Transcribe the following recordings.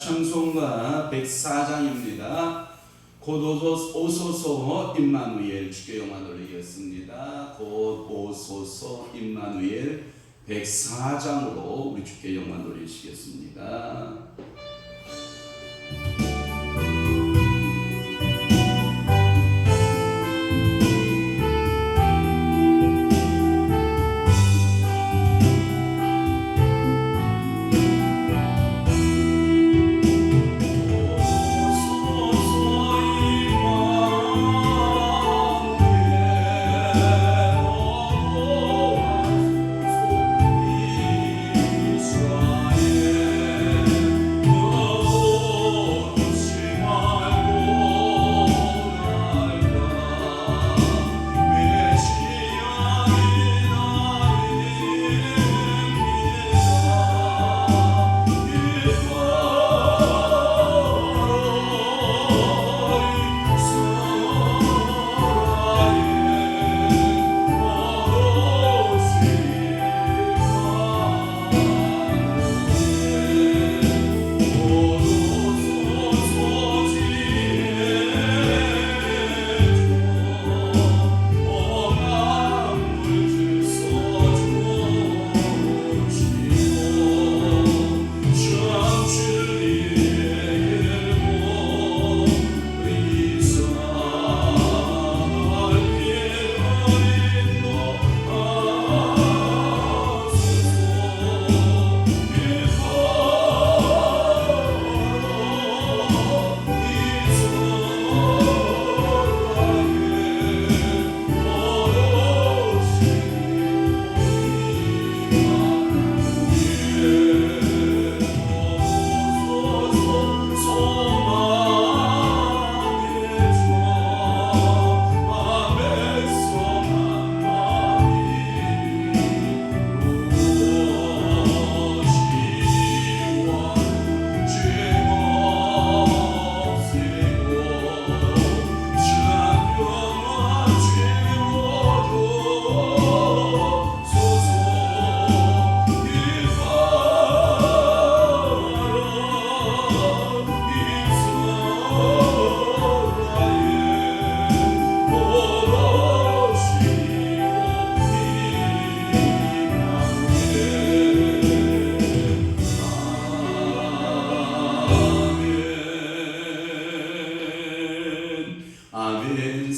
찬송가 104장입니다. 곧 오소서 임마누엘 주께 영광 돌리겠습니다. 곧 오소서 임마누엘 104장으로 우리 주께 영광 돌리시겠습니다.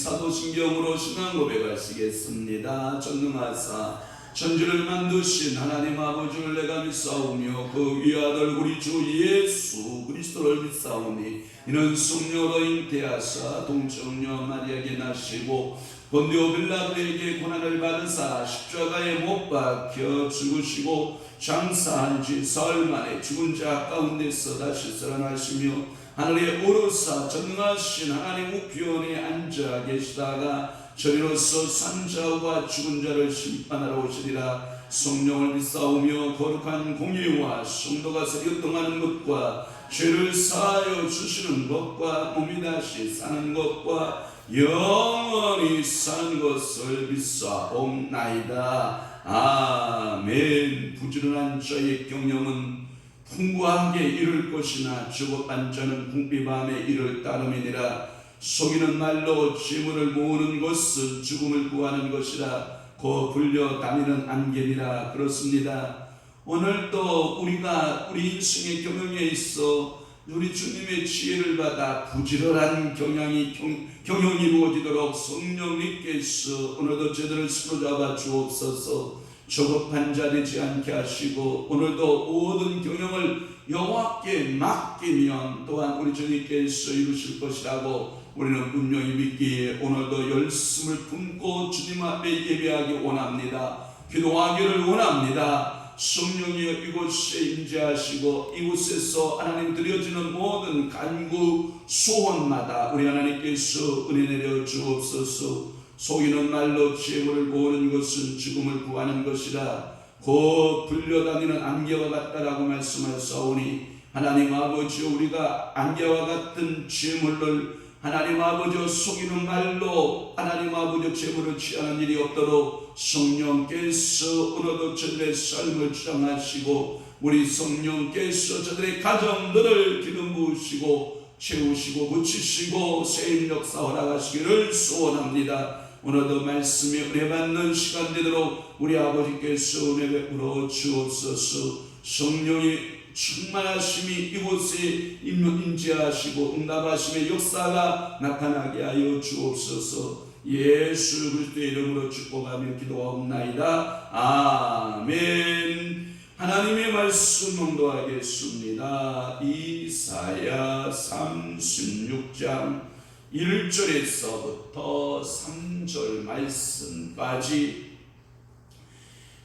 사도신경으로 신앙 고백하시겠습니다. 전능하사 천지를 만드신 하나님 아버지를 내가 믿사오며 그 위아들 우리 주 예수 그리스도를 믿사오니 이는 성령으로 잉태하사 동정녀 마리아에게 나시고 본디오 빌라도에게 고난을 받으사 십자가에 못 박혀 죽으시고 장사한 지 사흘 만에 죽은 자 가운데서 다시 살아나시며 하늘에 오르사 전능하신 하나님 우편에 앉아 계시다가 저리로서 산자와 죽은 자를 심판하러 오시리라. 성령을 믿사오며 거룩한 공예와 성도가 서교통하는 것과 죄를 사하여 주시는 것과 몸이 다시 사는 것과 영원히 사는 것을 믿사옵나이다. 아멘. 부지런한 자의 경영은 풍부하게 이룰 것이나 죽어간 자는 궁핍함에 이를 따름이니라. 속이는 말로 재물을 모으는 것은 죽음을 구하는 것이라. 거 불려 다니는 안개니라. 그렇습니다. 오늘도 우리가 우리 인생의 경영에 있어 우리 주님의 지혜를 받아 부지런한 경영이 이루어지도록 성령님께서 오늘도 저들을 사로잡아 주옵소서. 조급한 자 되지 않게 하시고 오늘도 모든 경영을 여호와께 맡기면 또한 우리 주님께서 이루실 것이라고 우리는 분명히 믿기에 오늘도 열심을 품고 주님 앞에 예배하기 원합니다. 기도하기를 원합니다. 성령이여 이곳에 임재하시고 이곳에서 하나님 드려지는 모든 간구 소원마다 우리 하나님께서 은혜 내려 주옵소서. 속이는 말로 재물을 모으는 것은 죽음을 구하는 것이라. 곧 불려다니는 안개와 같다라고 말씀하사오니 하나님 아버지 우리가 안개와 같은 재물을 하나님 아버지 속이는 말로 하나님 아버지 재물을 취하는 일이 없도록 성령께서 오늘도 저들의 삶을 주장하시고 우리 성령께서 저들의 가정들을 기름 부으시고 채우시고 붙이시고 새임 역사 허락하시기를 소원합니다. 오늘도 말씀에 은혜 받는 시간 되도록 우리 아버지께서 은혜 베풀어 주옵소서. 성령이 충만하심이 이곳에 임재하시고 응답하심의 역사가 나타나게 하여 주옵소서. 예수 그리스도의 이름으로 축복하며 기도하옵나이다. 아멘. 하나님의 말씀 봉독하겠습니다. 이사야 36장 1절에서부터 3절 말씀까지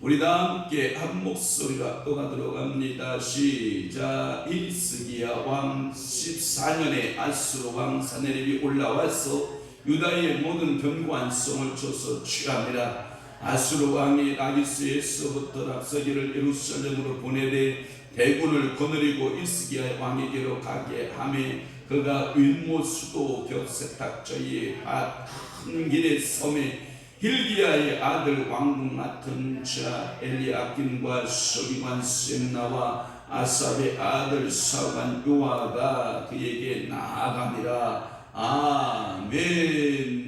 우리 다 함께 한 목소리로 떠나도록 합니다. 시작. 히스기야 왕 14년에 아수르 왕 사네립이 올라와서 유다의 모든 견고한 성을 쳐서 취하니라. 아수르 왕이 라기스에서부터 랍사기를 예루살렘으로 보내되 대군을 거느리고 히스기야 왕에게로 가게 하매 그가 윗모 수도 격세탁저의 한 길의 섬에 hil기야의 아들 왕궁 맡은 자 엘리야김과 서기관 셈나와 아삽의 아들 사관 요아가 그에게 나아가니라. 아멘.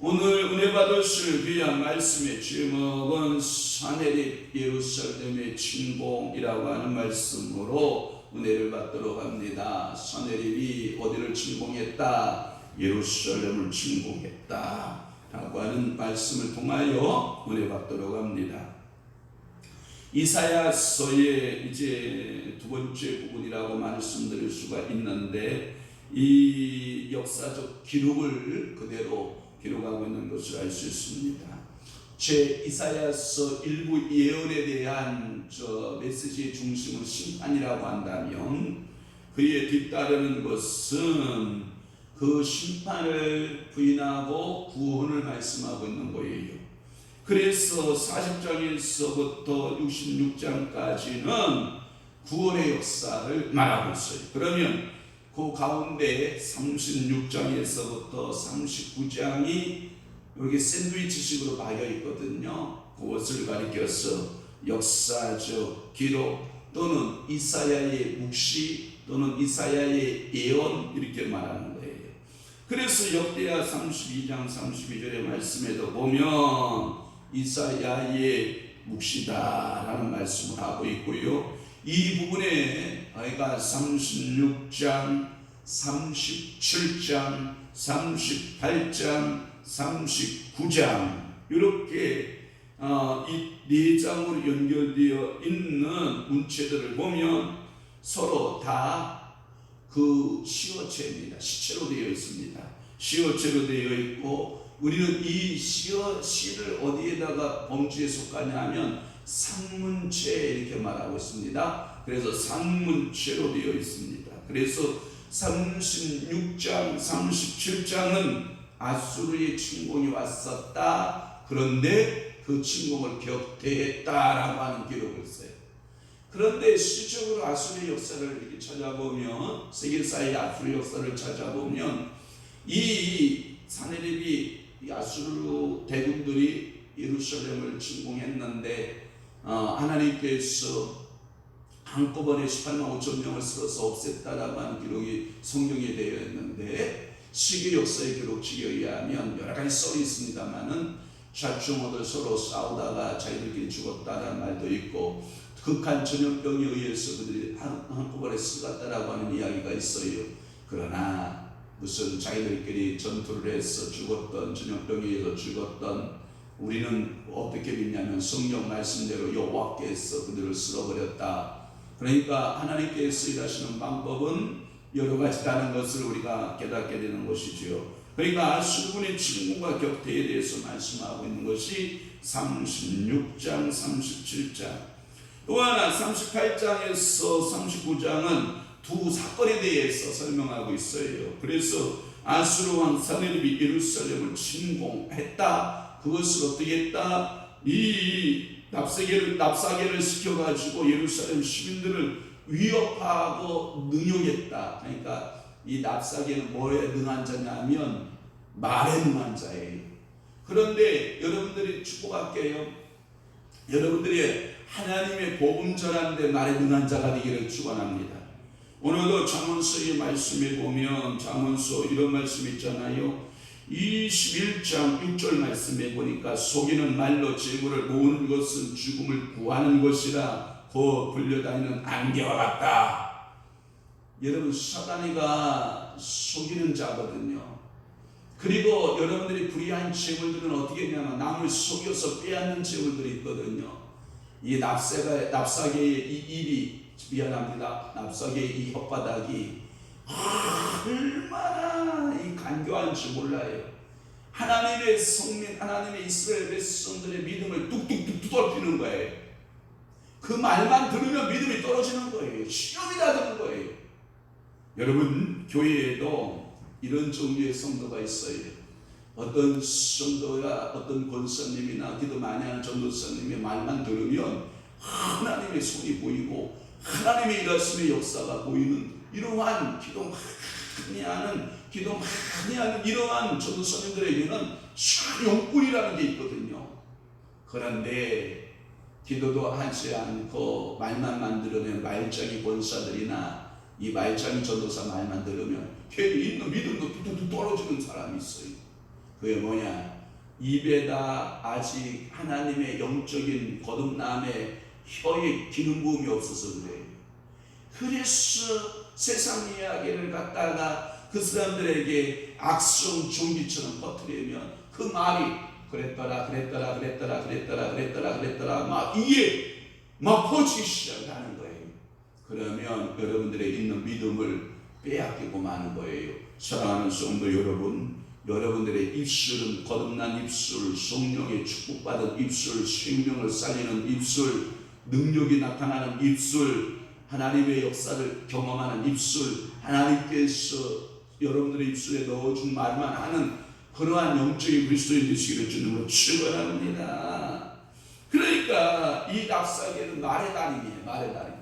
오늘 은혜 받으실 귀한 말씀의 제목은 사네립 예루살렘의 침공이라고 하는 말씀으로 은혜를 받도록 합니다. 사네립이 어디를 침공했다? 예루살렘을 침공했다 라고 하는 말씀을 통하여 은혜 받도록 합니다. 이사야서의 이제 두 번째 부분이라고 말씀드릴 수가 있는데 이 역사적 기록을 그대로 기록하고 있는 것을 알 수 있습니다. 제 이사야서 일부 예언에 대한 메시지의 중심은 심판이라고 한다면 그에 뒤따르는 것은 그 심판을 부인하고 구원을 말씀하고 있는 거예요. 그래서 40장에서부터 66장까지는 구원의 역사를 말하고 있어요. 그러면 그 가운데 36장에서부터 39장이 이렇게 샌드위치식으로 박여 있거든요. 그것을 가리켜서 역사적 기록 또는 이사야의 묵시 또는 이사야의 예언 이렇게 말하는 거예요. 그래서 역대하 32장 32절의 말씀에도 보면 이사야의 묵시다라는 말씀을 하고 있고요. 이 부분에 그러니까 36장, 37장, 38장, 39장 이렇게 이 네 장으로 연결되어 있는 문체들을 보면 서로 다 그 시어체입니다. 시체로 되어 있습니다. 시어체로 되어 있고 우리는 이 시를 어디에다가 범주에 속하냐 하면 상문체 이렇게 말하고 있습니다. 그래서 상문체로 되어 있습니다. 그래서 36장, 37장은 아수르의 침공이 왔었다. 그런데 그 침공을 격퇴했다라고 하는 기록을 써요. 그런데 실질적으로 아수르의 역사를 이렇게 찾아보면 세계사의 아수르 역사를 찾아보면 이 사네립이 아수르 대군들이 예루살렘을 침공했는데 하나님께서 한꺼번에 18만 5천 명을 쓸어서 없앴다라고 하는 기록이 성경에 되어 있는데 시계 역사의 기록칙에 의하면 여러 가지 썰이 있습니다만은 좌충우돌 서로 싸우다가 자기들끼리 죽었다라는 말도 있고 극한 전염병에 의해서 그들이 한꺼번에 쓰갔다라고 하는 이야기가 있어요. 그러나 무슨 자기들끼리 전투를 해서 죽었던 전염병에 의해서 죽었던 우리는 어떻게 믿냐면 성경 말씀대로 여호와께서 그들을 쓸어버렸다. 그러니까 하나님께서 일하시는 방법은 여러 가지라는 것을 우리가 깨닫게 되는 것이지요. 그러니까 아수르군의 침공과 격퇴에 대해서 말씀하고 있는 것이 36장, 37장. 또 하나 38장에서 39장은 두 사건에 대해서 설명하고 있어요. 그래서 아수르 왕 사네립이 예루살렘을 침공했다. 그것을 어떻게 했다? 이 납사계를 시켜가지고 예루살렘 시민들을 위협하고 능욕했다. 그러니까 이 납사계는 뭐에 능한 자냐면 말에 능한 자예요. 그런데 여러분들이 축복할게요. 여러분들이 하나님의 복음 전하는데 말에 능한 자가 되기를 축원합니다. 오늘도 잠언서의 말씀에 보면 잠언서 이런 말씀 있잖아요. 21장 6절 말씀에 보니까 속이는 말로 재물을 모으는 것은 죽음을 구하는 것이라 곧 불려다니는 안개와 같다. 여러분, 사단이가 속이는 자거든요. 그리고 여러분들이 불의한 재물들은 어떻게 했냐면 남을 속여서 빼앗는 재물들이 있거든요. 이 납사계의 이 입이, 미안합니다, 납사계의 이 혓바닥이 얼마나 이 간교한지 몰라요. 하나님의 성민, 하나님의 이스라엘 백성들의 믿음을 뚝뚝뚝 두들기는 거예요. 그 말만 들으면 믿음이 떨어지는 거예요. 시험이 다 드는 거예요. 여러분, 교회에도 이런 종류의 성도가 있어요. 어떤 성도가, 어떤 권사님이나 기도 많이 하는 전도사님의 말만 들으면 하나님의 손이 보이고 하나님의 일하심의 역사가 보이는 이러한 기도 많이 하는 이러한 전도사님들에게는 용꾼이라는 게 있거든요. 그런데 기도도 하지 않고 말만 만들어낸 말짱이 권사들이나 이 말짱이 전도사 말만 들으면 괜히 있는 믿음도 뚝뚝뚝 떨어지는 사람이 있어요. 그게 뭐냐? 입에다 아직 하나님의 영적인 거듭남의 혀에 기름 부음이 없어서 그래요. 그래서 세상 이야기를 갖다가 그 사람들에게 악성 종기처럼 퍼뜨리면 그 말이 그랬더라 막 이게 막 퍼지기 시작하는 거예요. 그러면 여러분들의 있는 믿음을 빼앗기고 마는 거예요. 사랑하는 성도 여러분, 여러분들의 입술은 거듭난 입술, 성령의 축복받은 입술, 생명을 살리는 입술, 능력이 나타나는 입술, 하나님의 역사를 경험하는 입술, 하나님께서 여러분들의 입술에 넣어준 말만 하는 그러한 영적인 그리스도인 되시기를 주님으로 축원합니다. 그러니까 이 납사계는 말의 달인이에요. 말의 달인.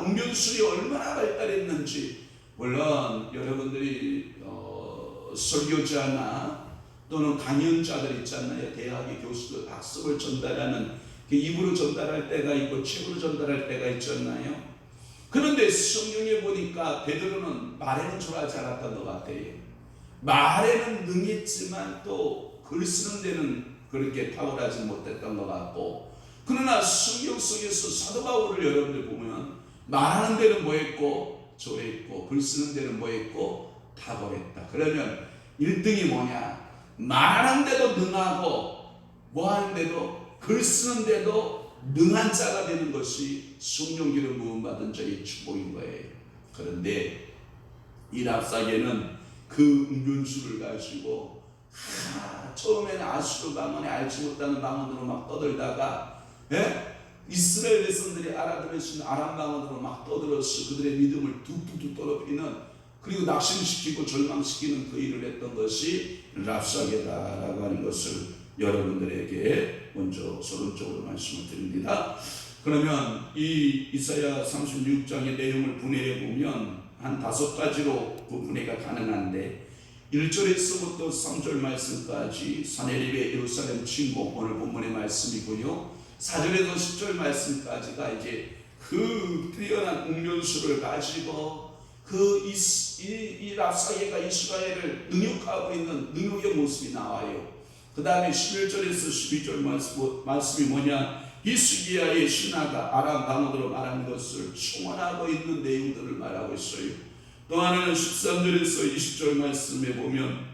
웅변술이 얼마나 발달했는지, 물론 여러분들이 설교자나 또는 강연자들 있잖아요. 대학의 교수들 학습을 전달하는 그 입으로 전달할 때가 있고 책으로 전달할 때가 있잖아요. 그런데 성경에 보니까 베드로는 말에는 초라하지 않았던 것 같아요. 말에는 능했지만 또 글 쓰는 데는 그렇게 탁월하지 못했던 것 같고, 그러나 성경 속에서 사도 바울을 여러분들 보면 말하는 데는 뭐했고 저랬고 글 쓰는 데는 뭐했고 탁월했다. 그러면 1등이 뭐냐? 말하는 데도 능하고 뭐하는데도 글 쓰는데도 능한 자가 되는 것이 성령 기름 부음 받은 자의 축복인 거예요. 그런데 이 랍사계는 그 웅변수를 가지고 처음에는 아수르 방언에 알지 못하는 방언으로 막 떠들다가 이스라엘 백성들이 알아들을 수 있는 아람 방언으로 막 떠들어서 그들의 믿음을 뚝뚝뚝 떨어뜨리는, 그리고 낙심시키고 절망시키는 그 일을 했던 것이 랍사계다라고 하는 것을 여러분들에게 먼저 서론적으로 말씀을 드립니다. 그러면 이 이사야 36장의 내용을 분해해 보면 한 5가지로 그 분해가 가능한데, 1절에서부터 3절 말씀까지 사내립의 예루살렘 침공, 오늘 본문의 말씀이고요. 4절에서 10절 말씀까지가 이제 그 뛰어난 웅변수를 가지고 이 랍사계가 이스라엘을 능욕하고 있는 능욕의 모습이 나와요. 그 다음에 11절에서 12절 말씀이 뭐냐? 히스기야의 신하가 아람 방언으로 말하는 것을 청원하고 있는 내용들을 말하고 있어요. 또 하나는 13절에서 20절 말씀에 보면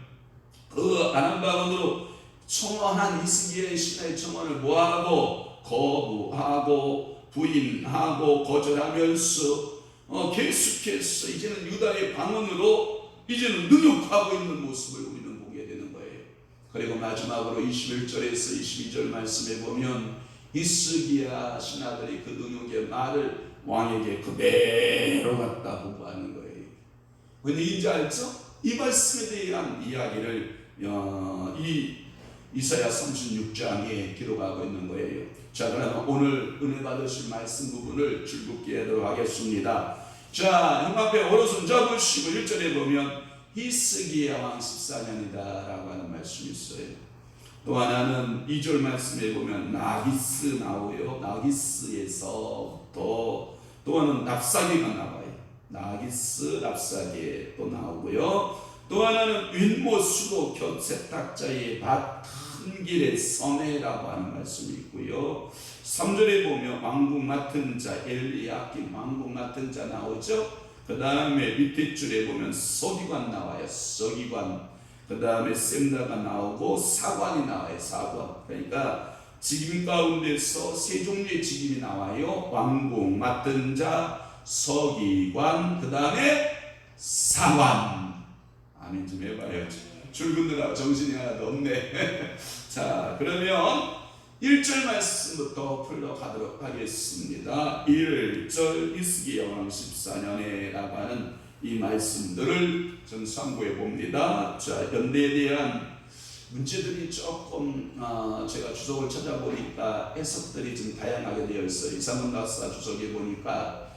그 아람 방언으로 청원한 히스기야의 신하의 청원을 뭐하고? 거부하고 부인하고 거절하면서 계속해서 이제는 유다의 방언으로 이제는 능욕하고 있는 모습을 우리는 보게 되는 거예요. 그리고 마지막으로 21절에서 22절 말씀에 보면 히스기야 신하들이 그 능욕의 말을 왕에게 그대로 갖다 보고하는 거예요. 왠지 알죠? 이 말씀에 대한 이야기를 이 이사야 36장에 기록하고 있는 거예요. 자, 그러면 오늘 은혜 받으실 말씀 부분을 즐겁게 하도록 하겠습니다. 자, 형 앞에 오른손 잡으시고 1절에 보면 히스기야 왕 14년이다 라고 하는 말씀이 있어요. 또 하나는 2절 말씀에 보면 나기스 나오요. 나기스에서 또 하나는 랍사게가 나와요. 나기스 랍사게 또 나오고요. 또 하나는 윈모수도 곁세탁자의 밭 큰 길의 섬에라고 하는 말씀이 있고요. 3절에 보면 왕국 맡은 자 엘리야kim 왕국 맡은 자 나오죠. 그 다음에 밑에 줄에 보면 서기관 나와요. 서기관. 그 다음에 셈다가 나오고 사관이 나와요. 사관. 그러니까 직임 가운데서 세 종류의 직임이 나와요. 왕국 맡은 자, 서기관, 그 다음에 사관. 아멘 좀 해봐요. 출근느라 정신이 하나도 없네. 자, 그러면 1절 말씀부터 풀러가도록 하겠습니다. 1절 히스기야 왕 14년에 라고 하는 이 말씀들을 전 참고해 봅니다. 자, 연대에 대한 문제들이 조금 제가 주석을 찾아보니까 해석들이 좀 다양하게 되어 있어요. 이상문 박사 주석에 보니까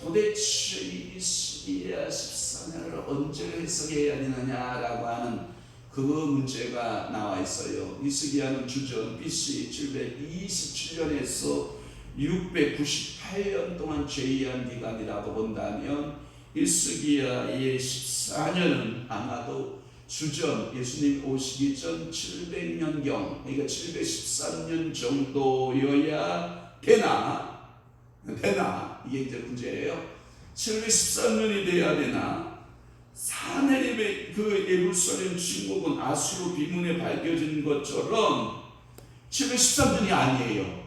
도대체 이 히스기야 14년을 언제 해석해야 되느냐라고 하는 그 문제가 나와 있어요. 히스기야는 주전 BC 727년에서 698년 동안 제의한 기간이라고 본다면 히스기야의 14년은 아마도 주전 예수님 오시기 전 700년경, 그러니까 713년 정도여야 되나 이게 이제 문제예요. 713년이 돼야 되나? 사내립의 그 예루살렘 침공은 아수르 비문에 밝혀진 것처럼 713년이 아니에요.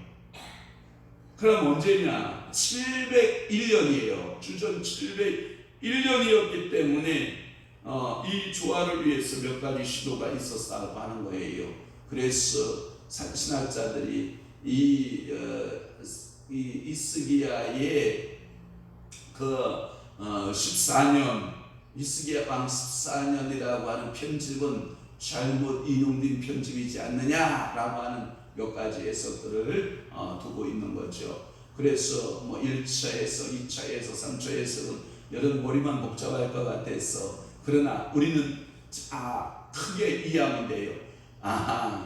그럼 언제냐? 701년이에요. 주전 701년이었기 때문에 이 조화를 위해서 몇 가지 시도가 있었다고 하는 거예요. 그래서 신학자들이 이 히스기야의 그 14년 히스기야 왕 14년이라고 하는 편집은 잘못 인용된 편집이지 않느냐라고 하는 몇 가지 해석들을 두고 있는 거죠. 그래서 뭐 1차에서 2차에서 3차에서는 여러분 머리만 복잡할 것 같아서 그러나 우리는 크게 이해하면 돼요.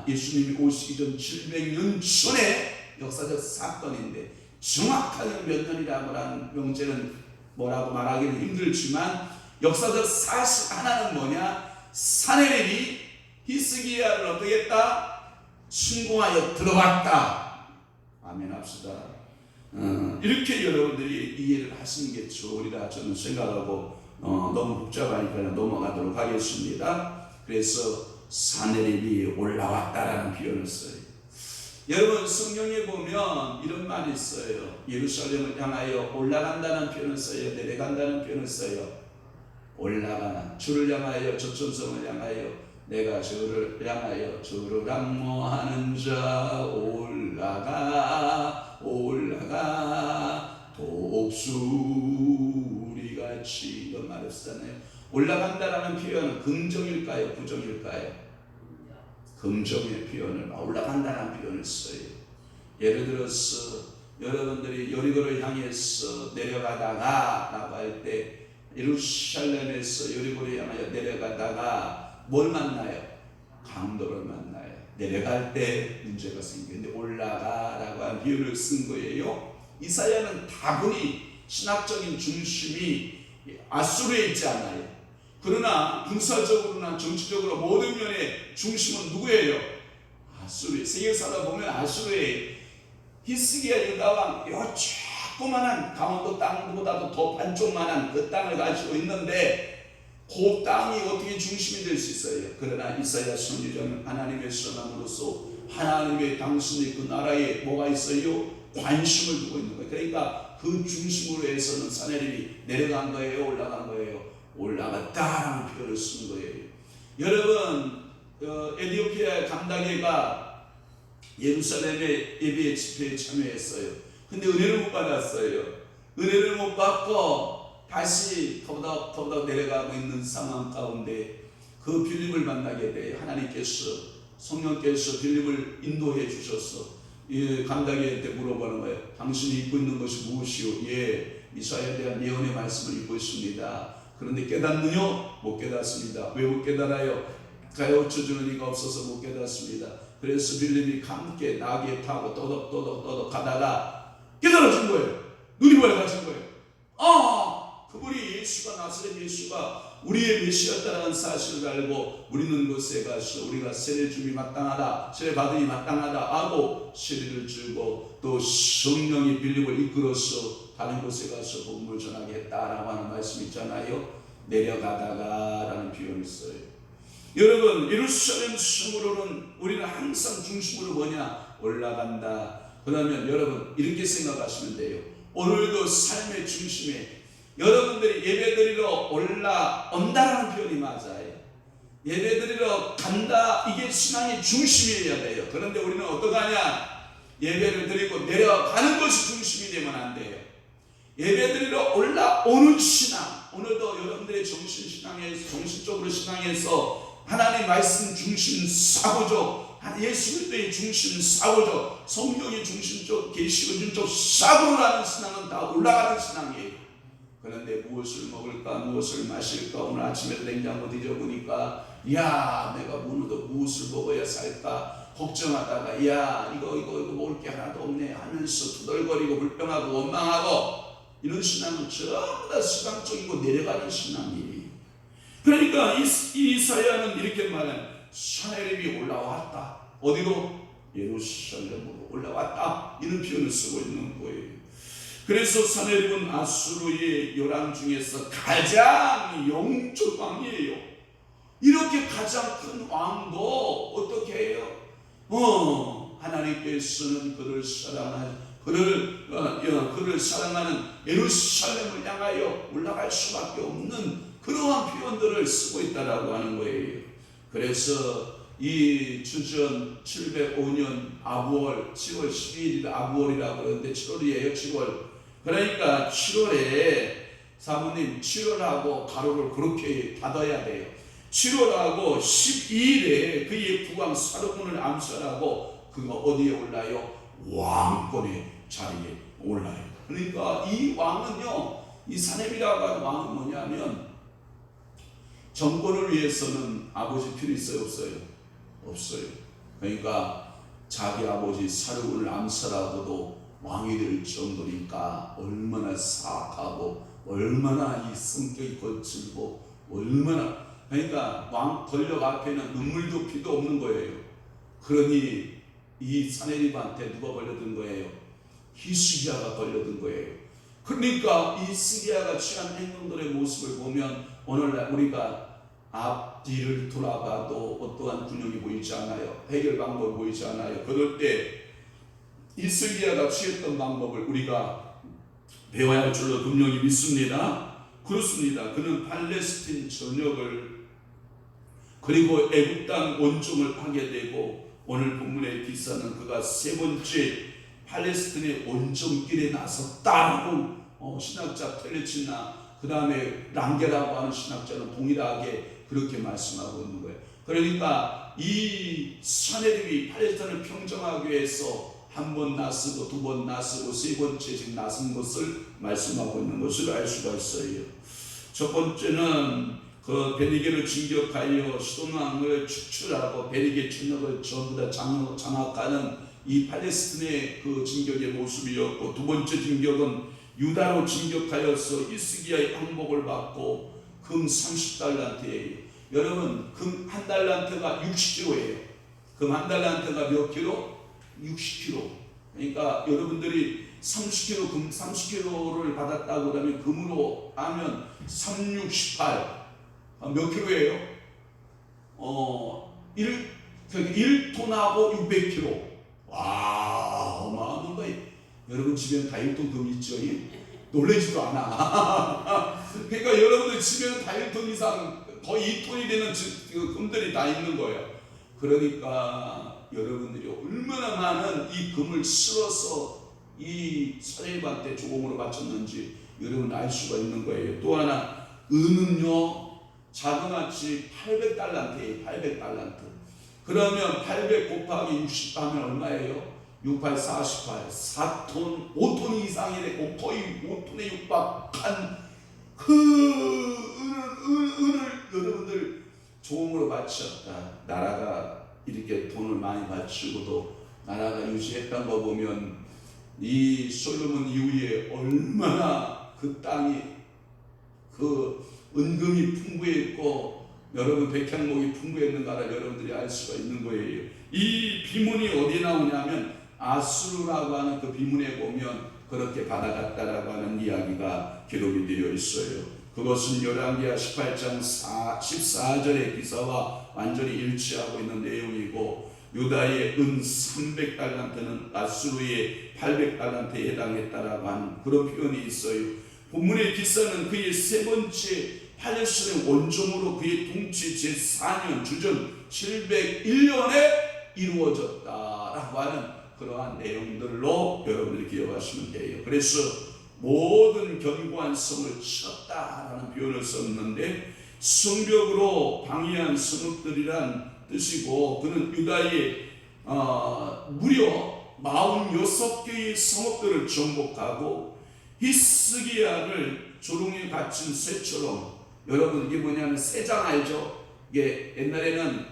예수님이 오시기 전 700년 전에 역사적 사건인데 정확하게 몇 년이라고 하는 명제는 뭐라고 말하기는 힘들지만 역사적 사실 하나는 뭐냐? 사내립이 히스기야를 어떻게 했다? 침공하여 들어갔다. 아멘 합시다. 이렇게 여러분들이 이해를 하시는 게 좋으리라 저는 생각하고 너무 복잡하니까 넘어가도록 하겠습니다. 그래서 사내립이 올라왔다라는 표현을 써요. 여러분 성경에 보면 이런 말이 있어요. 예루살렘을 향하여 올라간다는 표현을 써요. 내려간다는 표현을 써요. 올라가는 주를 향하여 저천성을 향하여 내가 주를 향하여 주를 악모하는 자 올라가 독수리같이 이런 말을 쓰잖아요. 올라간다라는 표현은 긍정일까요? 부정일까요? 긍정의 표현을 올라간다는 표현을 써요. 예를 들어서 여러분들이 여리고를 향해서 내려가다가 라고 할 때 예루살렘에서 여리고를 향하여 내려가다가 뭘 만나요? 강도를 만나요. 내려갈 때 문제가 생기는데 올라가라고 하는 비유를 쓴 거예요. 이사야는 다분히 신학적인 중심이 아수르에 있지 않아요. 그러나 군사적으로나 정치적으로 모든 면의 중심은 누구예요? 아수르. 세계사다 보면 아수르의 히스기야 유다왕 요 조그만한 강원도 땅보다도 더 반쪽만한 그 땅을 가지고 있는데 그 땅이 어떻게 중심이 될 수 있어요? 그러나 이사야 선지자는 하나님의 선함으로써 하나님의 당신의 그 나라에 뭐가 있어요? 관심을 두고 있는 거예요. 그러니까 그 중심으로 해서는 사내립이 내려간 거예요? 올라간 거예요? 올라갔다라는 표현을 쓴 거예요. 여러분 에티오피아 감다게가 예루살렘의 예배 집회에 참여했어요. 근데 은혜를 못 받았어요. 은혜를 못 받고 다시 더더욱 내려가고 있는 상황 가운데 그 빌립을 만나게 돼요. 하나님께서 성령께서 빌립을 인도해 주셔서 감다게한테 물어보는 거예요. 당신이 입고 있는 것이 무엇이오? 예, 이사야에 대한 예언의 말씀을 입고 있습니다. 그런데 깨닫느냐? 못 깨닫습니다. 왜 못 깨달아요? 가르쳐주는 이가 없어서 못 깨닫습니다. 그래서 빌립이 함께 나귀에 타고 떠덕떠덕 가다가 깨달아진 거예요. 눈이 밝아진 거예요. 그분이 예수가, 나사렛 예수가 우리의 메시아다라는 사실을 알고 우리는 그곳에 가서 우리가 세례줌이 마땅하다, 세례받으니 마땅하다 하고 세례를 주고 또 성령이 빌립을 이끌어서 다른 곳에 가서 복음을 전하게 했다라고 하는 말씀이 있잖아요. 내려가다가 라는 표현을 써요. 여러분, 예루살렘 성으로는 우리는 항상 중심으로 뭐냐? 올라간다. 그러면 여러분 이렇게 생각하시면 돼요. 오늘도 삶의 중심에 여러분들이 예배드리러 올라온다라는 표현이 맞아요. 예배드리러 간다, 이게 신앙의 중심이어야 돼요. 그런데 우리는 어떡하냐? 예배를 드리고 내려가는 것이 중심이 되면 안 돼요. 예배드리러 올라오는 신앙, 오늘도 여러분들의 정신적으로 신앙에서 하나님 말씀 중심 사고적, 예수 그리스도의 중심 사고적, 성령의 중심적, 계시 은중적 사고라는 신앙은 다 올라가는 신앙이에요. 그런데 무엇을 먹을까, 무엇을 마실까, 오늘 아침에도 냉장고 뒤져보니까 야, 내가 오늘도 무엇을 먹어야 살까 걱정하다가 이거 먹을 게 하나도 없네 하면서 투덜거리고 불평하고 원망하고, 이런 신앙은 전부 다 수강적이고 내려가는 신앙이에요. 그러니까 이사야는 이렇게 말하는, 사내립이 올라왔다. 어디로? 예루살렘으로 올라왔다. 이런 표현을 쓰고 있는 거예요. 그래서 사내립은 아수르의 열왕 중에서 가장 영적 왕이에요. 이렇게 가장 큰 왕도 어떻게 해요? 하나님께서는 그를 사랑하는 예루살렘을 향하여 올라갈 수밖에 없는 그러한 표현들을 쓰고 있다라고 하는 거예요. 그래서 이 주전 705년 아부월 7월 12일 아부월이라고 그러는데 7월이에요. 7월. 그러니까 7월에 사모님 7월하고 가로를 그렇게 닫아야 돼요. 7월하고 12일에 그의 국왕 사르곤을 암살하고 그가 어디에 올라요? 왕권의 자리에 올라요. 그러니까 이 왕은요, 이 사내립이라고 하는 왕은 뭐냐면, 정권을 위해서는 아버지 필요 있어요? 없어요? 없어요. 그러니까 자기 아버지 사르곤을 암살하고도 왕이 될 정도니까 얼마나 사악하고 얼마나 이 성격이 거칠고 얼마나, 그러니까 왕 권력 앞에는 눈물도 피도 없는 거예요. 그러니 이 사내립한테 누가 걸려든 거예요? 히스기야가 걸려든 거예요. 그러니까 이 히스기야가 취한 행동들의 모습을 보면 오늘날 우리가 앞뒤를 돌아봐도 어떠한 균형이 보이지 않아요. 해결 방법이 보이지 않아요. 그럴 때 히스기야가 취했던 방법을 우리가 배워야 할 줄로 분명히 믿습니다. 그렇습니다. 그는 팔레스틴 전역을 그리고 애굽 땅 원종을 하게 되고, 오늘 본문의 기사는 그가 세 번째 팔레스틴의 원정길에 나섰다라고 신학자 텔레치나 그 다음에 랑게라고 하는 신학자는 동일하게 그렇게 말씀하고 있는 거예요. 그러니까 이 사내립이 팔레스틴을 평정하기 위해서 한 번 나서고 두 번 나서고 세 번째 지금 나선 것을 말씀하고 있는 것을 알 수가 있어요. 첫 번째는 그 베니게를 진격하여 시돈왕을 축출하고 베니게 전역을 전부 다 장악하는 이 팔레스틴의 그 진격의 모습이었고, 두 번째 진격은 유다로 진격하여서 히스기야의 항복을 받고 금 30달란트예요. 여러분, 금 한 달란트가 60kg예요. 금 한 달란트가 몇 킬로? 60kg. 그러니까 여러분들이 30kg, 금 30kg를 받았다고 그러면 금으로 하면 368. 몇 킬로예요? 1톤하고 600kg. 와, 어마어마한 거예요. 여러분 집에는 다일톤 금 있죠? 놀라지도 않아. 그러니까 여러분들 집에는 다일톤 이상 거의 2톤이 되는 금들이 다 있는 거예요. 그러니까 여러분들이 얼마나 많은 이 금을 쓸어서 이 사내립한테 조공으로 바쳤는지 여러분 알 수가 있는 거예요. 또 하나, 은은요 자그마치 800달란트예요. 800달란트. 그러면 800 곱하기 60 하면 얼마예요? 68, 48, 4톤, 5톤 이상이래. 거의 5톤에 육박한 그 은을 여러분들 종으로 바쳤다. 나라가 이렇게 돈을 많이 바치고도 나라가 유지했던 거 보면 이 솔로몬 이후에 얼마나 그 땅이 그 은금이 풍부했고 여러분 백향목이 풍부했는가를 여러분들이 알 수가 있는 거예요. 이 비문이 어디에 나오냐면 아수르라고 하는 그 비문에 보면 그렇게 받아갔다라고 하는 이야기가 기록이 되어 있어요. 그것은 열왕기하 18장 14절의 기사와 완전히 일치하고 있는 내용이고 유다의 은 300달란트는 아수르의 800달란트에 해당했다라고 하는 그런 표현이 있어요. 본문의 기사는 그의 세 번째 팔레스틴 원종으로 그의 통치 제4년 주전 701년에 이루어졌다라고 하는 그러한 내용들로 여러분들이 기억하시면 돼요. 그래서 모든 견고한 성을 쳤다라는 표현을 썼는데 성벽으로 방위한 성읍들이란 뜻이고 그는 유다의 무려 46개의 성읍들을 정복하고 히스기야를 조롱에 갇힌 새처럼 여러분 이게 뭐냐면 새장 알죠? 이게 옛날에는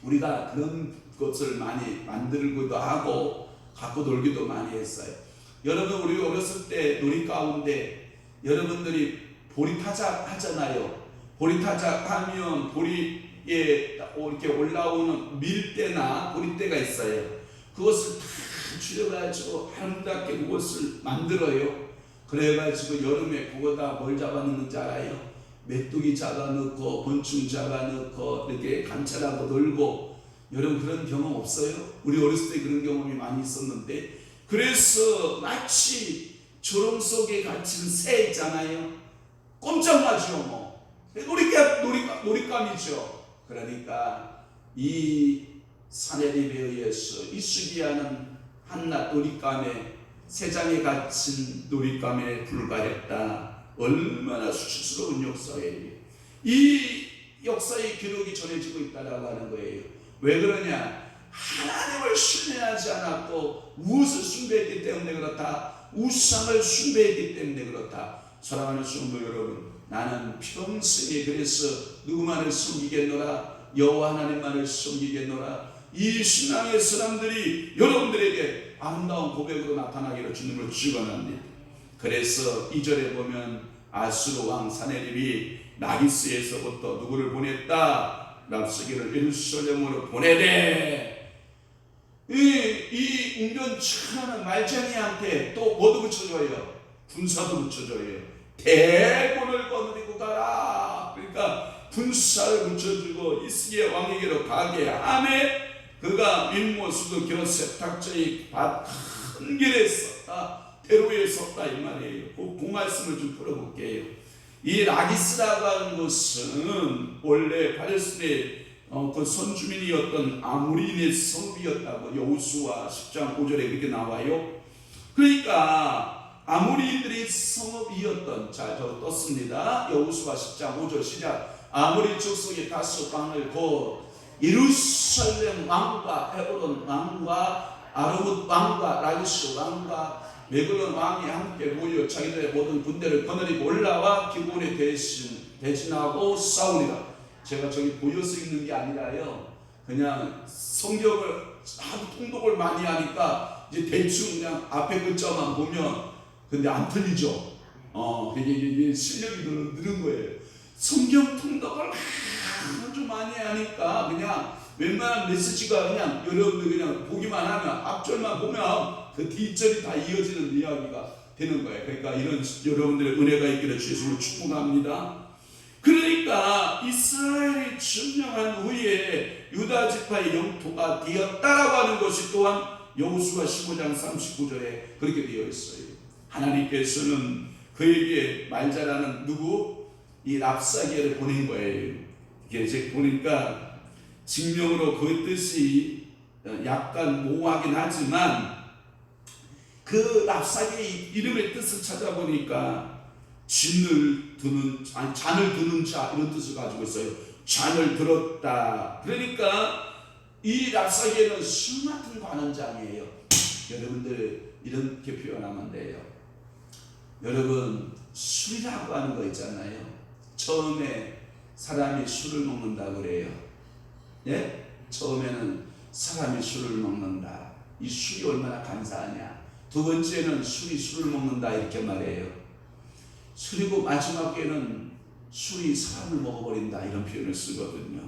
우리가 그런 것을 많이 만들기도 하고 갖고 놀기도 많이 했어요. 여러분 우리 어렸을 때 놀이 가운데 여러분들이 보리타작 하잖아요. 보리타작 하면 보리에 이렇게 올라오는 밀대나 보리대가 있어요. 그것을 다 줄여가지고 아름답게 그것을 만들어요. 그래가지고 여름에 그거다 뭘 잡아넣는지 알아요? 메뚜기 잡아넣고 곤충 잡아넣고 이렇게 관찰하고 놀고 여러분 그런 경험 없어요? 우리 어렸을 때 그런 경험이 많이 있었는데 그래서 마치 조롱 속에 갇힌 새 있잖아요. 꼼짝마죠 뭐. 놀잇감이죠. 그러니까 이 사내립에 의해서 히스기야는 한낱 놀잇감에 새장에 갇힌 놀잇감에 불과했다. 얼마나 수치스러운 역사예요. 이 역사의 기록이 전해지고 있다라고 하는 거예요. 왜 그러냐? 하나님을 신뢰하지 않았고 무엇을 숭배했기 때문에 그렇다. 우상을 숭배했기 때문에 그렇다. 사랑하는 성도 여러분, 나는 평생에 그래서 누구만을 섬기겠노라, 여호와 하나님만을 섬기겠노라. 이 신앙의 사람들이 여러분들에게 아름다운 고백으로 나타나기를 주님을 축원합니다. 그래서 2절에 보면 아수르 왕 사네립이 라기스에서부터 누구를 보냈다? 랍스기를 예루살렘으로 보내되 이 운변천하는 말쟁이한테 또 뭐도 붙여줘요? 군사도 붙여줘요. 대군을 거느리고 가라. 그러니까 군사를 붙여주고 히스기야 왕에게로 가게 하매 그가 민모수도 겨셉 탁저히 밭한 길에 섰다. 대로에 섰다 이 말이에요. 그 말씀을 좀 풀어볼게요. 이 라기스라고 하는 것은 원래 팔레스틴의 그 선주민이었던 아모리인의 성읍이었다고 여호수아 10장 5절에 그렇게 나와요. 그러니까 아모리인들의 성읍이었던, 자, 저 떴습니다. 여호수아 10장 5절 시작. 아모리 족속의 다섯 왕을 곧 예루살렘 왕과 헤브론 왕과 아르뭇 왕과 라기스 왕과 메글론 왕이 함께 모여 자기들의 모든 군대를 거느리고 올라와 기브온에 대진하고 싸우리라. 제가 저기 보여서 읽는 게 아니라요, 그냥 성경을 하도 통독을 많이 하니까 이제 대충 그냥 앞에 글자만 보면 근데 안 틀리죠. 이게 실력이 늘은 거예요. 성경 통독을 아주 많이 하니까 그냥 웬만한 메시지가 그냥 여러분들 그냥 보기만 하면 앞절만 보면 그 뒷절이 다 이어지는 이야기가 되는 거예요. 그러니까 이런 여러분들의 은혜가 있기를 주님을 축복합니다. 그러니까 이스라엘이 점령한 후에 유다 지파의 영토가 되었다라고 하는 것이 또한 여호수아 15장 39절에 그렇게 되어 있어요. 하나님께서는 그에게 말자라는 누구? 이 랍사기를 보낸 거예요. 이게 이제 보니까 직명으로 그 뜻이 약간 모호하긴 하지만 그 랍사기의 이름의 뜻을 찾아보니까 잔을 드는 자 이런 뜻을 가지고 있어요. 잔을 들었다. 그러니까 이 랍사기에는 술 같은 관원장이에요. 여러분들 이렇게 표현하면 돼요. 여러분 술이라고 하는 거 있잖아요. 처음에 사람이 술을 먹는다 그래요. 예? 처음에는 사람이 술을 먹는다. 이 술이 얼마나 간사하냐. 두 번째는 술을 먹는다 이렇게 말해요. 그리고 마지막에는 술이 사람을 먹어버린다 이런 표현을 쓰거든요.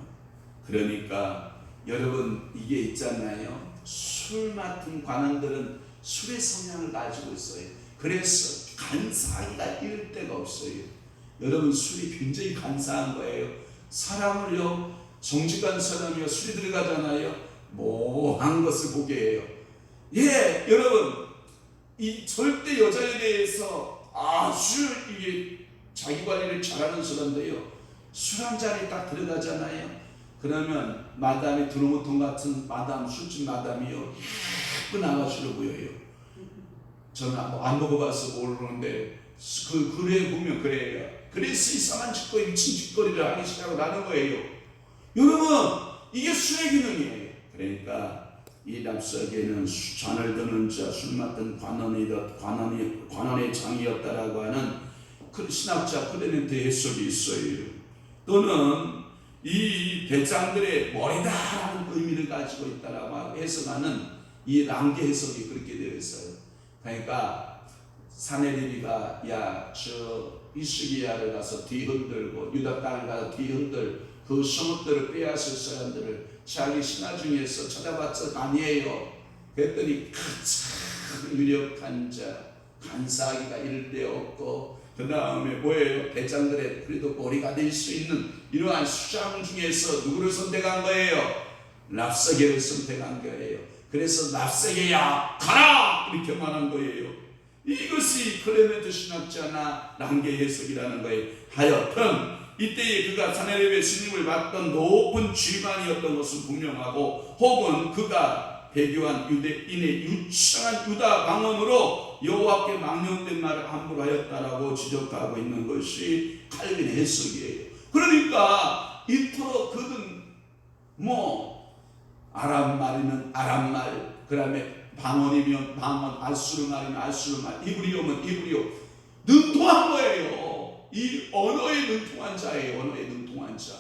그러니까 여러분 이게 있잖아요. 술 맡은 관원들은 술의 성향을 가지고 있어요. 그래서 간사하기가 이를 데가 없어요. 여러분 술이 굉장히 간사한 거예요. 사람을요, 정직한 사람이요 술이 들어가잖아요. 모한 것을 보게 해요. 예, 여러분 이 절대 여자에 대해서 아주 이게 자기 관리를 잘하는 사람도요, 술 한 잔에 딱 들어가잖아요. 그러면 마담이 드루무통 같은 마담, 술집 마담이요 예쁜 아가씨로 보여요. 저는 안 먹어봐서 모르는데 그 글에 보면 그래요. 그래서 이상한 짓거리, 미친 짓거리를 하기 시작하는 거예요. 여러분 이게 술의 기능이에요. 그러니까 이 랍사계는 잔을 드는 자, 술 맡은 관원의 장이었다라고 하는 신학자 클레멘트 해석이 있어요. 또는 이 대장들의 머리다라는 의미를 가지고 있다라고 해석하는 이 랑게 해석이 그렇게 되어 있어요. 그러니까 사네리비가 이스기야를 가서 뒤흔들고 유다 땅을 가서 뒤흔들 그 성읍들을 빼앗을 사람들을 자기 신하 중에서 찾아봤자 아니에요. 그랬더니 가장 유력한 자, 간사하기가 이를 데 없고 그 다음에 뭐예요? 대장들의 그래도 머리가 될 수 있는 이러한 수장 중에서 누구를 선택한 거예요? 랍사게를 선택한 거예요. 그래서 랍사게야 가라! 이렇게 말한 거예요. 이것이 클레멘트 신학자나 랑게 해석이라는 거예요. 하여튼 이때에 그가 사네립의 스님을 받던 높은 쥐관이었던 것은 분명하고, 혹은 그가 배교한 유대인의 유창한 유다 방언으로 여호와께 망령된 말을 함부로 하였다라고 지적하고 있는 것이 칼빈의 해석이에요. 그러니까 이토록 그는 아람 말이면 아람 말, 그 다음에 방언이면 방언, 알수르 말이면 알수르 말, 이브리어면 이브리어, 능통한 거예요. 이 언어에 능통한 자예요. 언어에 능통한 자.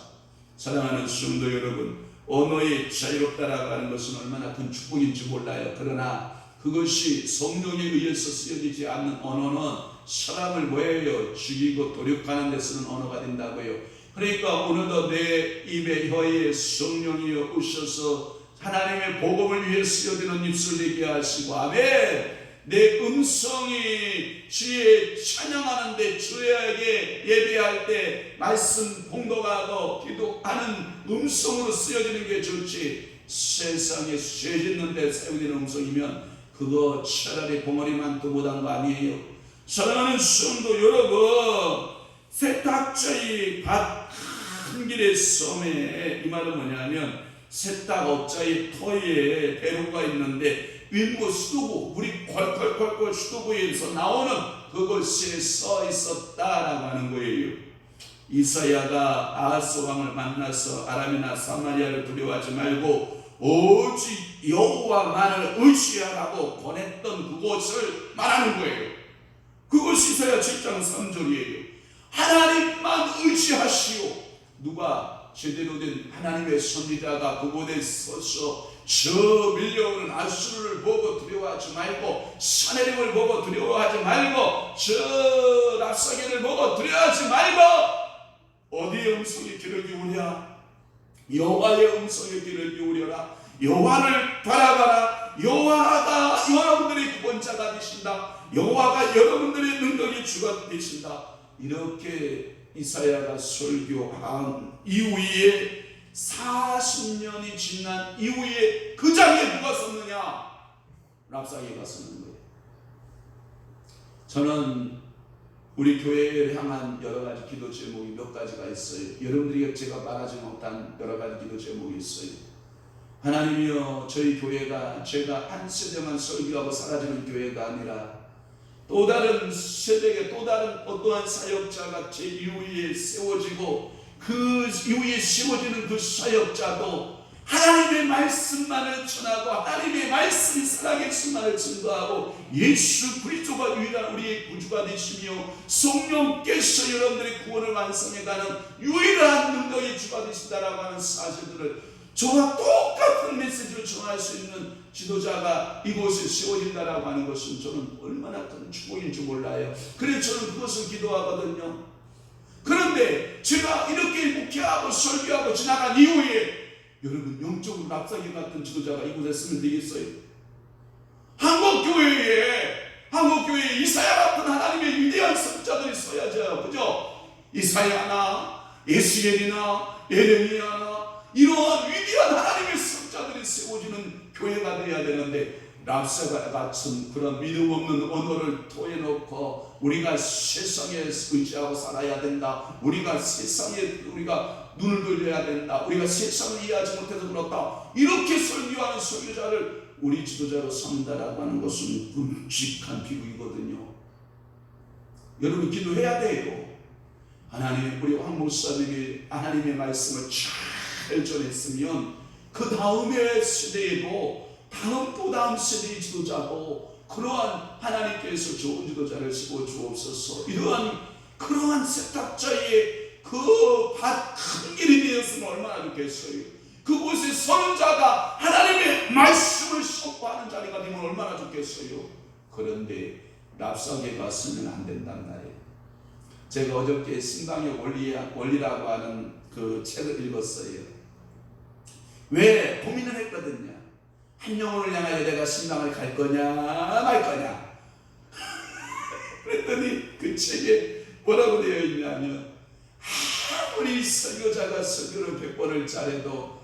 사랑하는 성도 여러분, 언어에 자유롭다라고 하는 것은 얼마나 큰 축복인지 몰라요. 그러나 그것이 성령에 의해서 쓰여지지 않는 언어는 사람을 뭐예요? 죽이고 도륙하는 데 쓰는 언어가 된다고요. 그러니까 오늘도 내 입에 혀에 성령이여 오셔서 하나님의 복음을 위해 쓰여지는 입술 내게 하시고, 아멘. 내 음성이 주의 찬양하는데, 주에게 예배할 때 말씀 봉독하고 기도하는 음성으로 쓰여지는 게 좋지, 세상에 쇠 짓는 데 사용되는 음성이면 그거 차라리 봉어리만 또 못한 거 아니에요. 사랑하는 성도 여러분, 세탁자의 밭 한 길의 섬에, 이 말은 뭐냐면 세탁업자의 터에 배로가 있는데 윗물 수도구, 물이 콸콸콸콸 수도구에서 나오는 그것에 써 있었다라고 하는 거예요. 이사야가 아하스 왕을 만나서 아람이나 사마리아를 두려워하지 말고 오직 여호와만을 의지하라고 권했던 그곳을 말하는 거예요. 그것이 이사야 7장 3절이에요. 하나님만 의지하시오. 누가 제대로 된 하나님의 선지자가 그곳에 서서 저 밀려오는 아수르를 보고 두려워하지 말고, 사네립을 보고 두려워하지 말고, 저 랍사게를 보고 두려워하지 말고, 어디의 음성에 귀를 기울여? 여호와의 음성에 귀를 기울여라. 여호와를 바라봐라. 여호와가 여러분들의 구원자가 되신다. 여호와가 여러분들의 능력의 주가 되신다. 이렇게 이사야가 설교한 이후에 40년이 지난 이후에 그 장에 누가 섰느냐? 랍사게가 섰는 거예요. 저는 우리 교회를 향한 여러 가지 기도 제목이 몇 가지가 있어요. 여러분들이 제가 말하지 못한 여러 가지 기도 제목이 있어요. 하나님이여, 저희 교회가 제가 한 세대만 설교하고 사라지는 교회가 아니라 또 다른 세대에 또 다른 어떠한 사역자가 제 이후에 세워지고, 그 이후에 세워지는 그 사역자도 하나님의 말씀만을 전하고 하나님의 말씀이 살아계신만을 증거하고 예수 그리스도가 유일한 우리의 구주가 되시며 성령께서 여러분들의 구원을 완성해가는 유일한 능력의 주가 되신다라고 하는 사실들을 저와 똑같은 메시지를 전할 수 있는 지도자가 이곳에 세워진다라고 하는 것은 저는 얼마나 큰 축복인지 몰라요. 그래서 저는 그것을 기도하거든요. 그런데 제가 이렇게 목회하고 설교하고 지나간 이후에 여러분 영적으로 납작이 같은 지도자가 이곳에 쓰면 되겠어요? 한국교회에 이사야 같은 하나님의 위대한 선자들이 써야죠. 그죠? 이사야나 에스겔이나 에레미야나 이러한 위대한 하나님의 선자들이 세워지는 교회가 되어야 되는데 랍사가 같은 그런 믿음 없는 언어를 토해놓고 우리가 세상에 의지하고 살아야 된다. 우리가 세상에 우리가 눈을 돌려야 된다. 우리가 세상을 이해하지 못해서 그렇다. 이렇게 설교하는 설교자를 우리 지도자로 삼는다라고 하는 것은 끔찍한 비극이거든요. 여러분 기도해야 돼요. 하나님 우리 황 목사님이 하나님의 말씀을 잘 전했으면 그 다음의 세대에도 또 다음 세대의 지도자고 그러한 하나님께서 좋은 지도자를 세워 주옵소서. 그러한 세탁자의 큰 길이 되었으면 얼마나 좋겠어요. 그곳에 선자가 하나님의 말씀을 선포하는 자리가 되면 얼마나 좋겠어요. 그런데 납작에 갔으면 안 된단 말이에요. 제가 어저께 신방의 원리라고 하는 그 책을 읽었어요. 왜 고민을 했거든요. 한 영혼을 향하여 내가 신방을 갈 거냐 말 거냐. 그랬더니 그 책에 뭐라고 되어 있냐면 아무리 설교자가 설교를 100번을 잘해도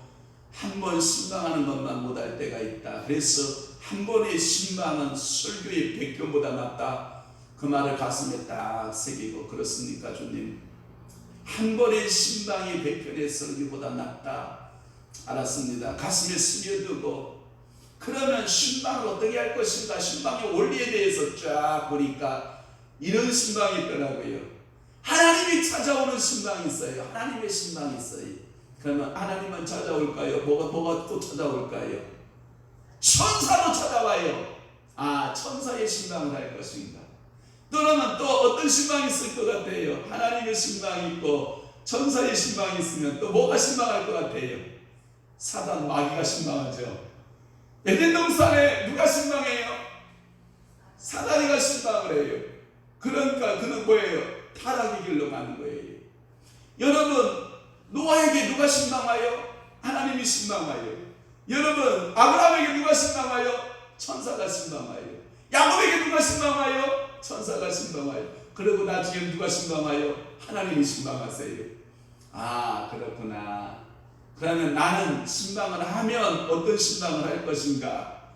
한 번 신방하는 것만 못할 때가 있다. 그래서 한 번의 신방은 설교의 100편보다 낫다. 그 말을 가슴에 딱 새기고 그렇습니까 주님? 한 번의 신방이 100편의 설교보다 낫다. 알았습니다. 가슴에 스며들고 그러면 신방을 어떻게 할 것인가? 신방의 원리에 대해서 쫙 보니까 이런 신방이 있더라고요. 하나님이 찾아오는 신방이 있어요. 하나님의 신방이 있어요. 그러면 하나님만 찾아올까요? 뭐가 또 찾아올까요? 천사도 찾아와요. 천사의 신방을 할 것인가? 그러면 또 어떤 신방이 있을 것 같아요? 하나님의 신방이 있고 천사의 신방이 있으면 또 뭐가 신방할 것 같아요? 사단 마귀가 신방하죠. 에덴 동산에 누가 신방해요? 사단이가 신방을 해요. 그러니까 그는 뭐예요? 타락의 길로 가는 거예요. 여러분 노아에게 누가 신방하여? 하나님이 신방하여. 여러분 아브라함에게 누가 신방하여? 천사가 신방하여. 야곱에게 누가 신방하여? 천사가 신방하여. 그리고 나중에 누가 신방하여? 하나님이 신방하세요. 그렇구나. 그러면 나는 신방을 하면 어떤 신방을 할 것인가?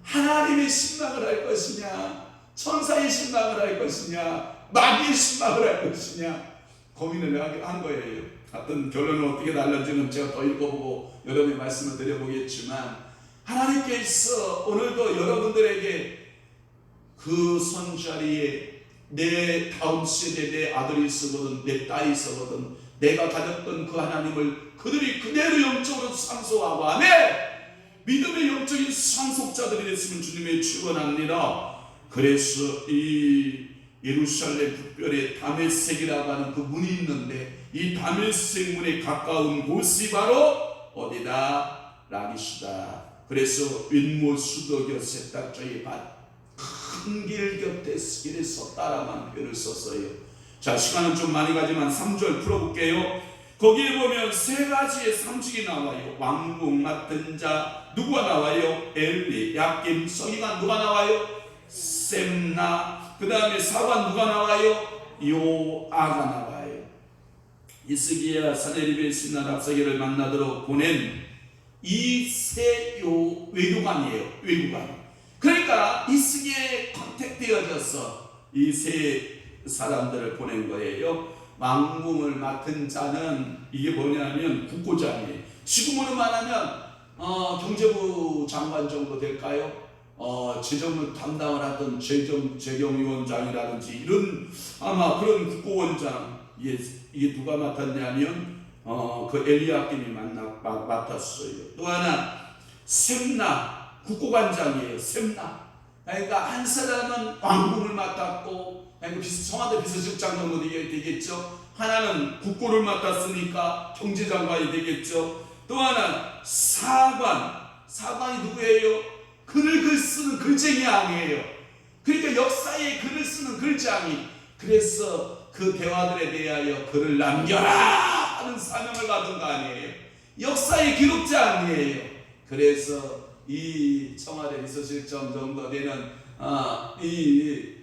하나님의 신방을 할 것이냐? 천사의 신방을 할 것이냐? 마귀의 신방을 할 것이냐? 고민을 한 거예요. 어떤 결론은 어떻게 날는지는 제가 더 읽어보고 여러분의 말씀을 드려보겠지만 하나님께서 오늘도 여러분들에게 그 손자리에 내 다음 세대 내 아들이 있어거든 내 딸이 있어거든 내가 가졌던 그 하나님을 그들이 그대로 영적으로 상속하고 믿음의 영적인 상속자들이 됐으면 주님의 축원합니다. 그래서 이 예루살렘 북별에 다메섹이라고 하는 그 문이 있는데 이 다메섹 문에 가까운 곳이 바로 어디다? 라기스다. 그래서 윗못 수도교 세탁자의 밭 큰 길 곁에 길에 섰다라만 표현을 썼어요. 자 시간은 좀 많이 가지만 3절 풀어볼게요. 거기에 보면 세 가지의 상징이 나와요. 왕궁 맡은 자 누가 나와요? 엘리, 야김, 서기관 누가 나와요? 셈나. 그 다음에 사관 누가 나와요? 요아가 나와요. 이스기야 사네립의 신하 랍사게를 만나도록 보낸 이 세 외교관이에요. 외교관. 그러니까 이스기야에 컨택되어져서 이 세 사람들을 보낸 거예요. 왕궁을 맡은 자는 이게 뭐냐면 국고장이에요. 지금으로 말하면 경제부 장관 정도 될까요? 재정을 담당을 하던 재경위원장이라든지 이런 아마 그런 국고원장. 이게 누가 맡았냐면 그 엘리야김이 맡았어요. 또 하나 셈나 국고관장이에요. 셈나. 그러니까 한 사람은 왕궁을 맡았고, 청와대 비서실장 정도 되겠죠. 하나는 국고를 맡았으니까 경제장관이 되겠죠. 또 하나 사관이 누구예요? 글을 쓰는 글쟁이 아니에요. 그러니까 역사에 글을 쓰는 글쟁이. 그래서 그 대화들에 대하여 글을 남겨라 하는 사명을 받은 거 아니에요. 역사의 기록자 아니에요. 그래서 이 청와대 비서실장 정도 되는 이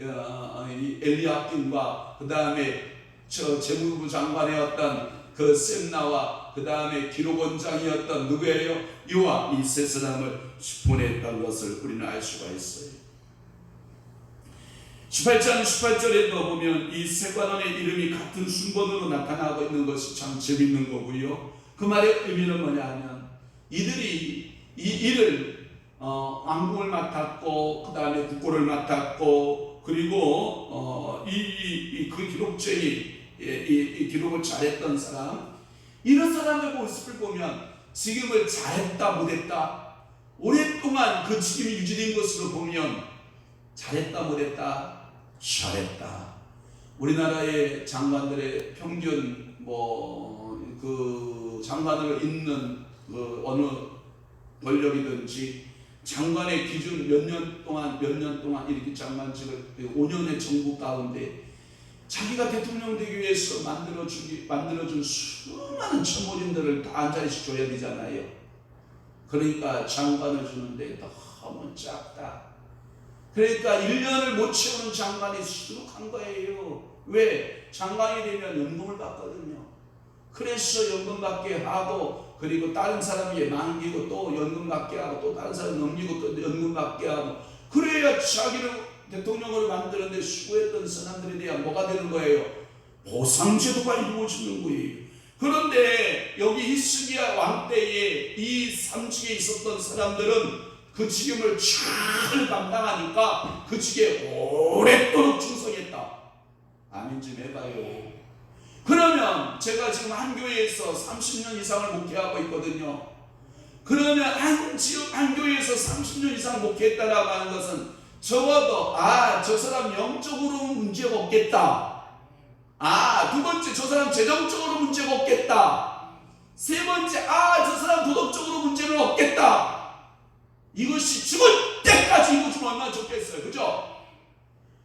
엘리야김과 그 다음에 재무부 장관이었던 그 셈나와 그 다음에 기록원장이었던 누구예요? 요압, 이 세 사람을 보냈던 것을 우리는 알 수가 있어요. 18장 18절에도 보면 이 세 관원의 이름이 같은 순번으로 나타나고 있는 것이 참 재밌는 거고요. 그 말의 의미는 뭐냐면 이들이 이 일을 왕궁을 맡았고 그 다음에 국고를 맡았고 그리고 그 기록쟁이 이 기록을 잘했던 사람, 이런 사람의 모습을 보면 직임을 잘했다 못했다, 오랫동안 그 직임이 유지된 것으로 보면 잘했다 못했다, 잘했다. 우리나라의 장관들의 평균 그 장관을 잇는 그 어느 권력이든지 장관의 기준 몇 년 동안 이렇게 장관직을 5년의 정부 가운데 자기가 대통령 되기 위해서 만들어준 수많은 참모진들을 다 한 자리씩 줘야 되잖아요. 그러니까 장관을 주는데 너무 작다. 그러니까 1년을 못 채우는 장관이 수두룩한 거예요. 왜? 장관이 되면 연금을 받거든요. 그래서 연금 받게 하고, 그리고 다른 사람이 남기고 또 연금 받게 하고, 또 다른 사람이 넘기고 또 연금 받게 하고, 그래야 자기를 대통령으로 만드는데 수고했던 사람들에 대한 뭐가 되는 거예요? 보상제도가 이루어지는 거예요. 그런데 여기 히스기야 왕 때에 이 삼직에 있었던 사람들은 그 직임을 잘 감당하니까 그 직에 오랫도록 충성했다. 아멘 좀 해봐요. 그러면 제가 지금 한 교회에서 30년 이상을 목회하고 있거든요. 그러면 한 교회에서 30년 이상 목회했다라고 하는 것은 적어도 저 사람 영적으로 문제가 없겠다. 두 번째, 저 사람 재정적으로 문제가 없겠다. 세 번째, 저 사람 도덕적으로 문제는 없겠다. 이것이 죽을 때까지 이것은 얼마나 좋겠어요. 그죠?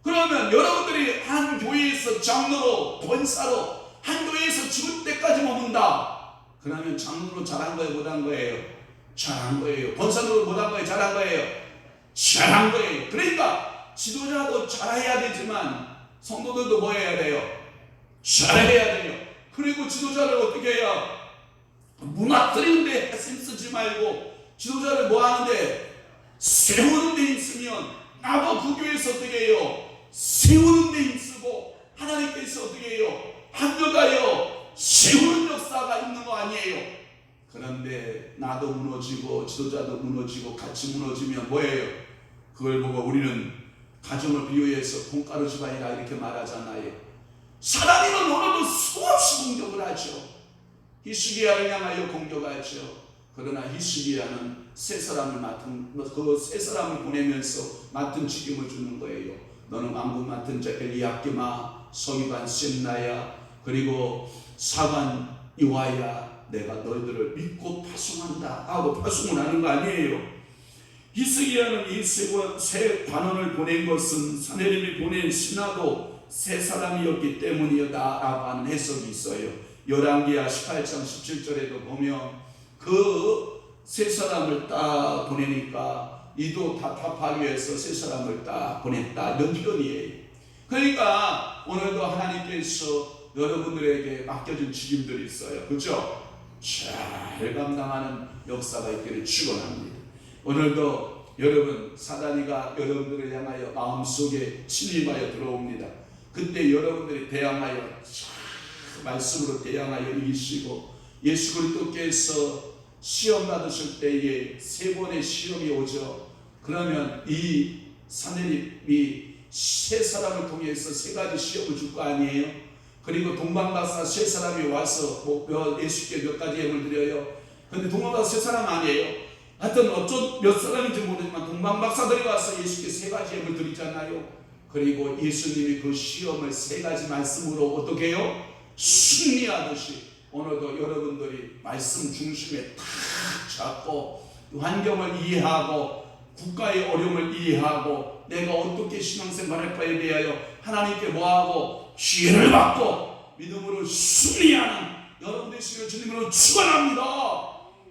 그러면 여러분들이 한 교회에서 장로로, 권사로 한 교회에서 죽을 때까지 머문다. 그러면 장로로 잘한 거예요? 못한 거예요? 잘한 거예요. 권사로 못한 거예요? 잘한 거예요? 잘한 거예요. 그러니까 지도자도 잘해야 되지만 성도들도 뭐 해야 돼요? 잘해야 돼요. 그리고 지도자를 어떻게 해요? 무너뜨리는데 힘쓰지 말고 지도자를 뭐 하는데? 세우는 데 힘쓰면 나도 그 교회에서 어떻게 해요? 세우는 데 힘쓰고 하나님께서 어떻게 해요? 합력하여 세우는 역사가 있는 거 아니에요? 그런데 나도 무너지고 지도자도 무너지고 같이 무너지면 뭐예요? 그걸 보고 우리는 가정을 비유해서 콩가루 집안이라 이렇게 말하잖아요. 사단이는 오늘도 수없이 공격을 하죠. 히스기야를 향하여 공격하죠. 그러나 히스기야는 세 사람을 보내면서 맡은 직임을 주는 거예요. 너는 왕궁 맡은 자 엘리야김아, 서기관 셈나야, 그리고 사관 요아야, 내가 너희들을 믿고 파송한다 하고 파송을 하는 거 아니에요. 히스기야는 이 세 관원을 보낸 것은 사내림이 보낸 신하도 세 사람이었기 때문이다라고 하는 해석이 있어요. 열왕기야 18장 17절에도 보면 그 세 사람을 딱 보내니까 이도 답답하기 위해서 세 사람을 딱 보냈다, 이런 표현이에요. 그러니까 오늘도 하나님께서 여러분들에게 맡겨준 직임들이 있어요. 그렇죠? 잘 감당하는 역사가 있기를 축원합니다. 오늘도 여러분, 사단이가 여러분들을 향하여 마음속에 침입하여 들어옵니다. 그때 여러분들이 대항하여 말씀으로 대항하여 이기시고, 예수 그리스도께서 시험 받으실 때에 세 번의 시험이 오죠. 그러면 이 사내립이 세 사람을 통해서 세 가지 시험을 줄 거 아니에요. 그리고 동방박사 세 사람이 와서 예수께 몇 가지 예물 드려요. 근데 동방박사 세 사람 아니에요. 하여튼 어쩐 몇 사람인지 모르지만 동방박사들이 와서 예수께 세 가지 예물 드리잖아요. 그리고 예수님이 그 시험을 세 가지 말씀으로 어떻게 해요? 승리하듯이 오늘도 여러분들이 말씀 중심에 탁 잡고 환경을 이해하고 국가의 어려움을 이해하고 내가 어떻게 신앙생활할 바에 대하여 하나님께 뭐하고 지혜를 받고 믿음으로 승리하는 여러분 되시기를 주님으로 축원합니다.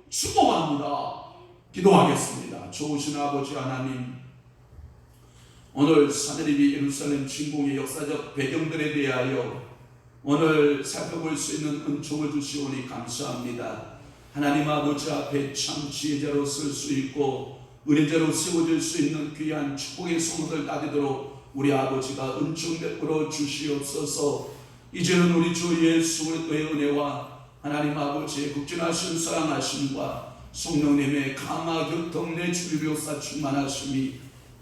축복합니다. 기도하겠습니다. 좋으신 아버지 하나님, 오늘 사내립이 예루살렘 침공의 역사적 배경들에 대하여 오늘 살펴볼 수 있는 은총을 주시오니 감사합니다. 하나님 아버지 앞에 참 지혜자로 쓸 수 있고 은혜자로 세워질 수 있는 귀한 축복의 소문을 따르도록 우리 아버지가 은총 베풀어 주시옵소서. 이제는 우리 주 예수의 은혜와 하나님 아버지의 극진하신 사랑하심과 성령님의 강하 교통 내 주류교사 충만하심이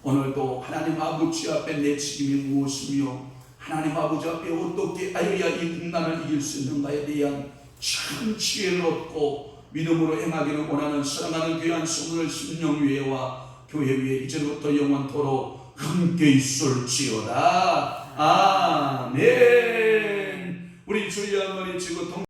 오늘도 하나님 아버지 앞에 내 책임이 무엇이며 하나님 아버지 앞에 어떻게 하여야 이 국난을 이길 수 있는가에 대한 참 지혜를 얻고 믿음으로 행하기를 원하는 사랑하는 귀한 소문을 심령위에와 교회 위에 이제부터 영원토록 함께 있을지어다. 아멘. 우리 주의 한마디 지고